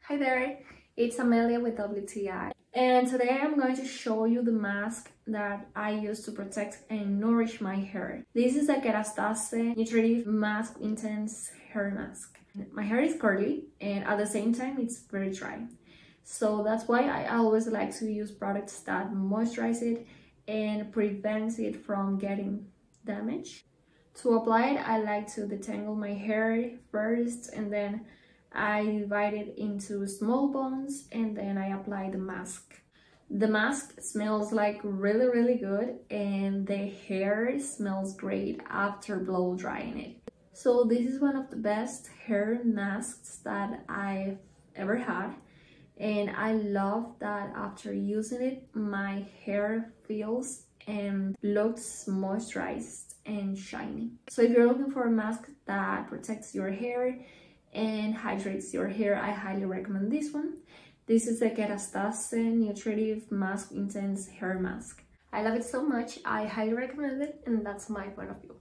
Hi there, it's Amelia with WTI, and today I'm going to show you the mask that I use to protect and nourish my hair. This is a KERASTASE Nutritiven Mask Intense Hair Mask. My hair is curly and at the same time it's very dry. So that's why I always like to use products that moisturize it and prevents it from getting damaged. To apply it, I like to detangle my hair first, and then I divide it into small buns, and then I apply the mask. The mask smells like really good, and the hair smells great after blow drying it. So this is one of the best hair masks that I've ever had, and I love that after using it my hair feels and looks moisturized and shiny. So if you're looking for a mask that protects your hair and hydrates your hair, I highly recommend this one. This is the KERASTASE Nutritiven Mask Intense Hair Mask. I love it so much, I highly recommend it, and that's my point of view.